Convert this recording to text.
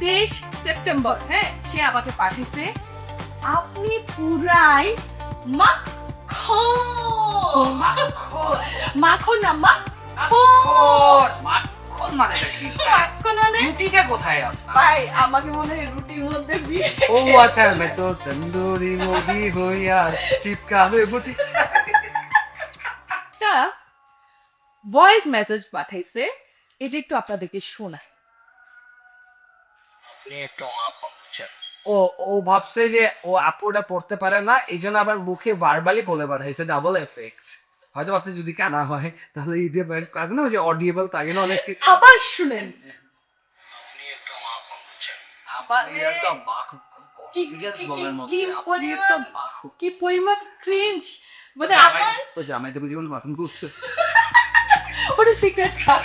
23 September, হ্যাঁ, সে আমাকে পাঠিয়েছে আপনি পুরাই মাখন মাখন না মাখন মাখন মানে কি? মাখন মানে রুটিটা কোথায় আপনার? ভাই আমাকে মনে হয় রুটির মধ্যে দিয়ে ও আচ্ছা मैं तो तंदूरी मुर्गी हूँ यार चिपका हुए बुझी একটা ভয়েস মেসেজ পাঠাইছে, এটা একটু আপনাদেরকে শোনায়। আপনি একটু আমার বলছেন। ও ও ভাবছে যে ও আপুটা পড়তে পারে না এই জন্য আবার মুখে ভার্বালি বলে পাঠাইছে ডাবল এফেক্ট হয়তো ভাবছে যদি কানা হয় তাহলে ঈদে কাজ না ওই যে অডিয়েবল তাই না অনেক কিছু আবার শুনেন, আপনি একটু আমার বলছেন। আবার একটা মাখন কনফিডেন্স বলার মধ্যে আপনি একটা মাখন। কি পরিমাণ ক্রিঞ্জ, মানে আমার ও জামাইতে বুঝি কোনো মাথুন করছে ওটা সিক্রেট রাখ